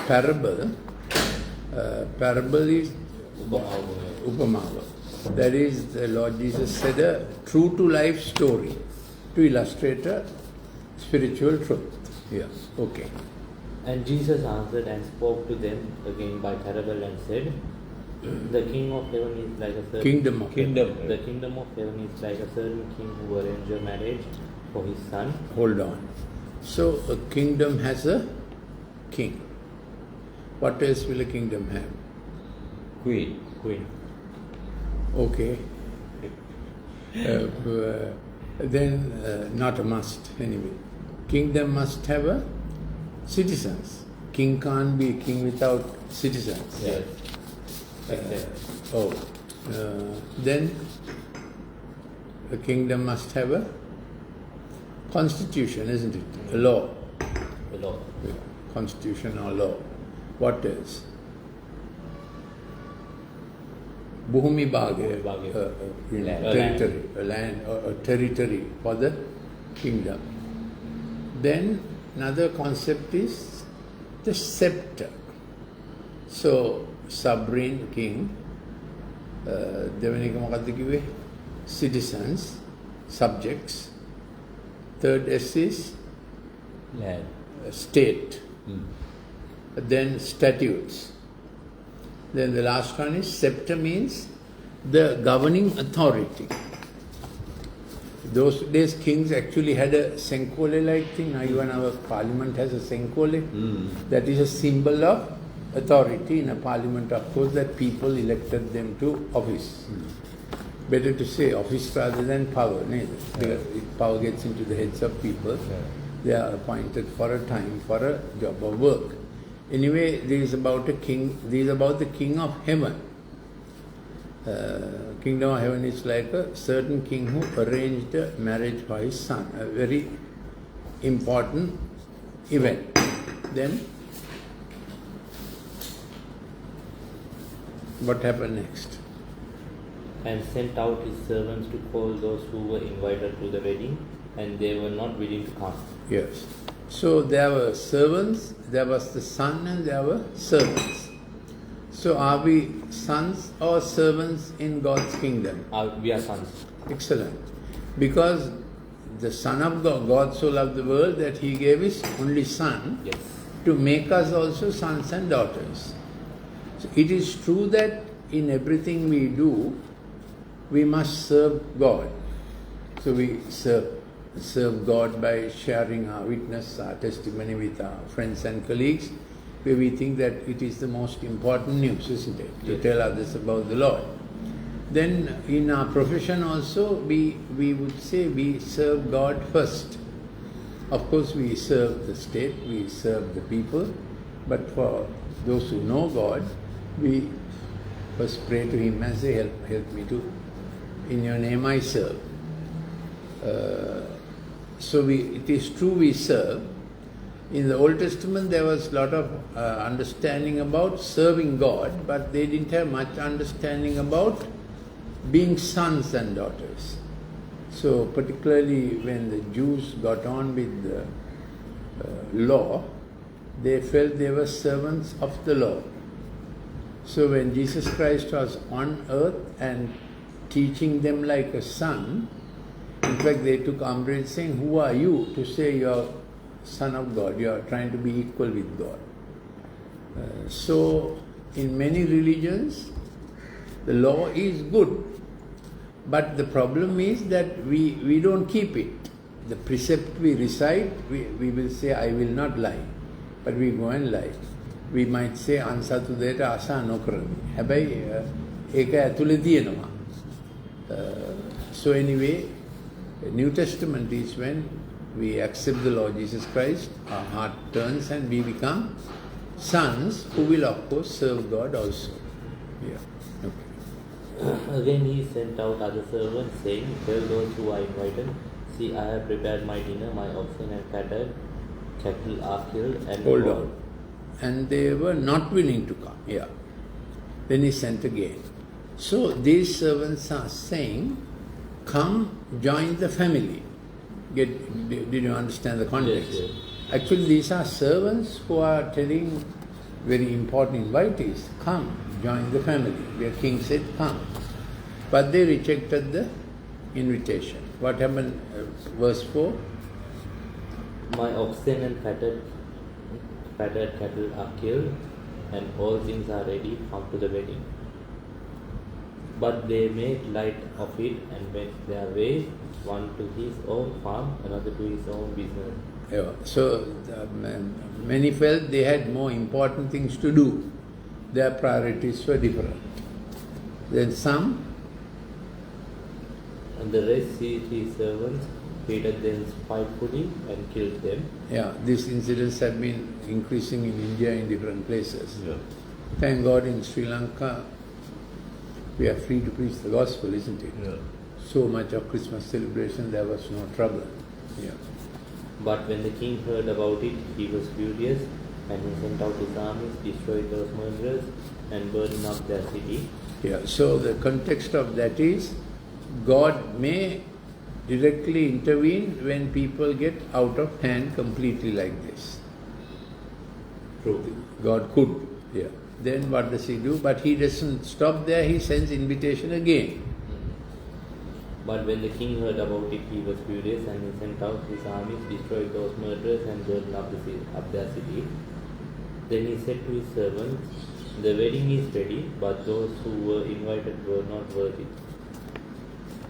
parable. Parable is upamava. That is, the Lord Jesus said a true to life story to illustrate a spiritual truth. Yeah, okay. And Jesus answered and spoke to them again by parable and said, the kingdom of heaven is like a certain Kingdom of heaven. The kingdom of heaven is like a certain king who arranged a marriage for his son. Hold on. So a kingdom has a king. What else will a kingdom have? Queen. Okay. Then not a must anyway. Kingdom must have a citizens. King can't be a king without citizens. Yes. Then a kingdom must have a constitution, isn't it? A law. A law. Yeah. Constitution or law. What else? Bhumi Bhagya, territory, a land or a territory for the kingdom. Then another concept is the scepter. So, sovereign king, citizens, subjects. Third S is land. State. Then statutes. Then the last one is scepter, means the governing authority. Those days kings actually had a senkole-like thing. Now even our parliament has a senkole. That is a symbol of authority in a parliament, of course, that people elected them to office. Better to say office rather than power. Because if power gets into the heads of people, they are appointed for a time for a job of work. Anyway, this is about a king. This is about the king of heaven. Kingdom of heaven is like a certain king who arranged a marriage for his son. A very important event. Then, what happened next? And sent out his servants to call those who were invited to the wedding, and they were not willing to come. Yes. So there were servants, there was the son, and there were servants. So are we sons or servants in God's kingdom? We are sons. Excellent. Because the Son of God, God so loved the world that He gave His only Son to make us also sons and daughters. So it is true that in everything we do, we must serve God. So we serve God by sharing our witness, our testimony with our friends and colleagues, where we think that it is the most important news, isn't it? To tell others about the Lord. Then in our profession also, we would say we serve God first. Of course, we serve the state, we serve the people, but for those who know God, we first pray to Him and say, help me to, in your name I serve. So it is true we serve. In the Old Testament there was a lot of understanding about serving God, but they didn't have much understanding about being sons and daughters. So particularly when the Jews got on with the law, they felt they were servants of the law. So when Jesus Christ was on earth and teaching them like a son, in fact they took umbrage saying, who are you to say you are Son of God, you are trying to be equal with God. So in many religions, the law is good, but the problem is that we don't keep it. The precept we recite, we will say, I will not lie, but we go and lie. We might say, ansatu deta asa nokarani. Habai eka athule tiyenawa. So anyway, the New Testament is when we accept the Lord Jesus Christ, our heart turns and we become sons who will of course serve God also. Yeah. Okay. Again he sent out other servants, saying, tell those who are invited, see, I have prepared my dinner, my oxen and cattle are killed, and hold on. And they were not willing to come. Yeah. Then he sent again. So these servants are saying, come join the family. Did you understand the context? Yes. Actually these are servants who are telling very important invitees. Come, join the family. Their king said, come. But they rejected the invitation. What happened? Verse 4. My oxen and fatted cattle are killed, and all things are ready. Come to the wedding. But they made light of it and went their ways, one to his own farm, another to his own business. Yeah. So many felt they had more important things to do. Their priorities were different. Then some. And the rest seized his servants, treated them spitefully, and killed them. Yeah, these incidents have been increasing in India in different places. Yeah. Thank God in Sri Lanka we are free to preach the gospel, isn't it? Yeah. So much of Christmas celebration, there was no trouble. Yeah. But when the king heard about it, he was furious, and he sent out his armies, destroyed those murderers, and burned up their city. Yeah. So the context of that is God may directly intervene when people get out of hand completely like this. True. God could. Yeah. Then what does he do? But he doesn't stop there, he sends invitation again. But when the king heard about it, he was furious, and he sent out his armies, destroyed those murderers, and burned up their city. Then he said to his servants, the wedding is ready, but those who were invited were not worthy.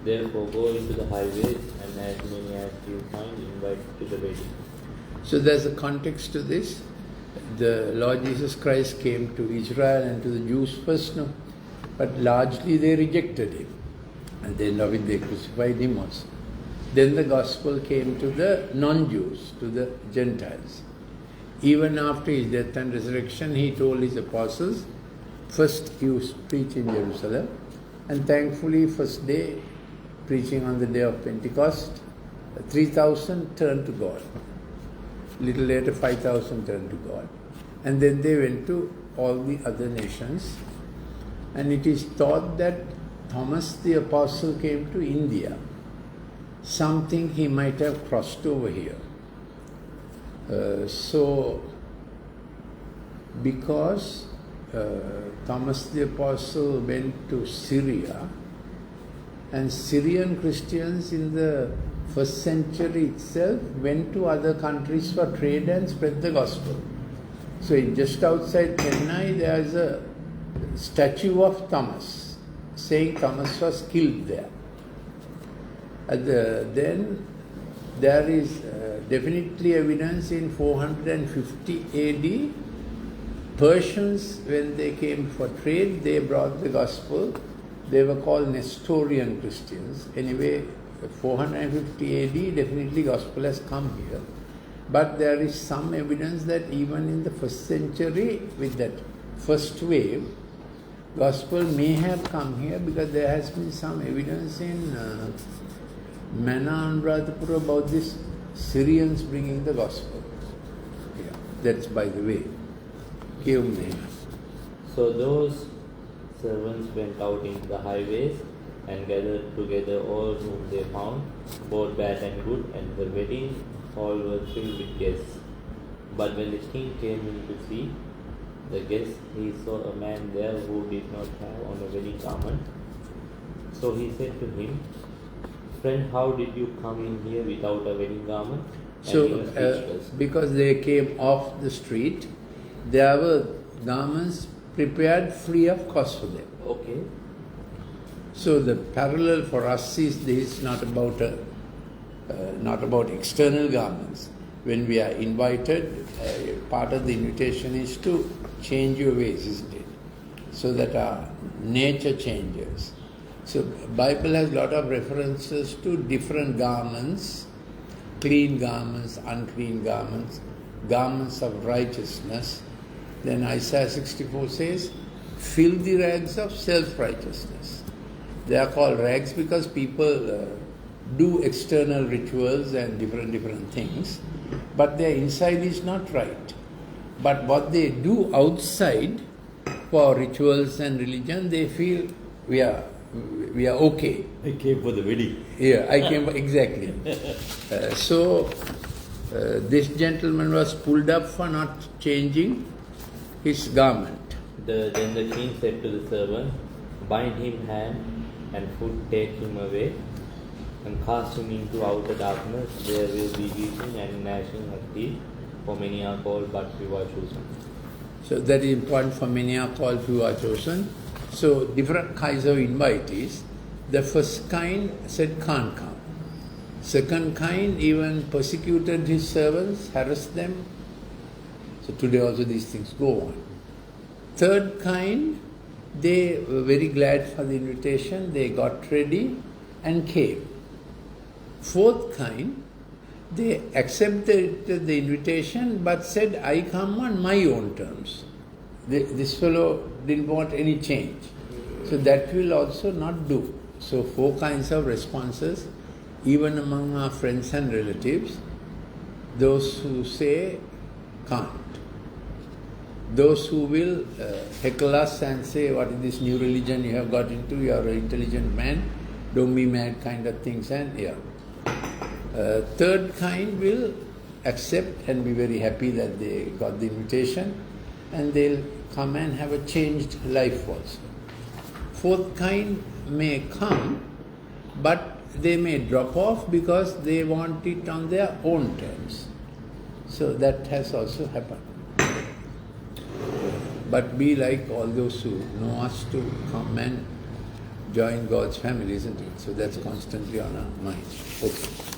Therefore go into the highways, and as many as you find, invite to the wedding. So there's a context to this. The Lord Jesus Christ came to Israel and to the Jews first, no? But largely they rejected him. And then of it they crucified him also. Then the gospel came to the non-Jews, to the Gentiles. Even after his death and resurrection, he told his apostles, first you preach in Jerusalem, and thankfully first day, preaching on the day of Pentecost, 3,000 turned to God. Little later 5,000 turned to God. And then they went to all the other nations. And it is thought that Thomas the Apostle came to India. Something he might have crossed over here. Because Thomas the Apostle went to Syria, and Syrian Christians in the first century itself went to other countries for trade and spread the gospel. So just outside Chennai there is a statue of Thomas, saying Thomas was killed there. Then there is definitely evidence in 450 AD, Persians, when they came for trade, they brought the gospel. They were called Nestorian Christians. Anyway, 450 AD, definitely gospel has come here. But there is some evidence that even in the first century, with that first wave, gospel may have come here, because there has been some evidence in Mana Anuradhapura about this Syrians bringing the gospel. Yeah, that's by the way. So those servants went out into the highways and gathered together all whom they found, both bad and good, and the wedding hall was filled with guests. But when the king came in to see the guests, he saw a man there who did not have on a wedding garment. So he said to him, friend, how did you come in here without a wedding garment? And he was speechless. Because they came off the street, there were garments prepared free of cost for them. Okay. So the parallel for us is this, not about external garments. When we are invited, part of the invitation is to change your ways, isn't it? So that our nature changes. So Bible has a lot of references to different garments, clean garments, unclean garments, garments of righteousness. Then Isaiah 64 says, filthy rags of self-righteousness. They are called rags because people do external rituals and different things, but their inside is not right. But what they do outside for rituals and religion, they feel we are okay. I came for the wedding. Yeah, I came, exactly. So this gentleman was pulled up for not changing his garment. Then the king said to the servant, "Bind him hand and foot, take him away, and cast him into outer darkness. There will be weeping and gnashing of teeth, for many are called, but few are chosen." So that is important, for many are called, few are chosen. So different kinds of invitees. The first kind said can't come. Second kind even persecuted his servants, harassed them. So today also these things go on. Third kind, they were very glad for the invitation, they got ready and came. Fourth kind, they accepted the invitation but said, "I come on my own terms." This fellow didn't want any change. So that will also not do. So 4 kinds of responses, even among our friends and relatives. Those who say can't. Those who will heckle us and say, "What is this new religion you have got into? You are an intelligent man, don't be mad," kind of things. And third kind will accept and be very happy that they got the invitation, and they'll come and have a changed life also. Fourth kind may come, but they may drop off because they want it on their own terms. So that has also happened. But be like all those who know us to come and join God's family, isn't it? So that's constantly on our mind. Okay.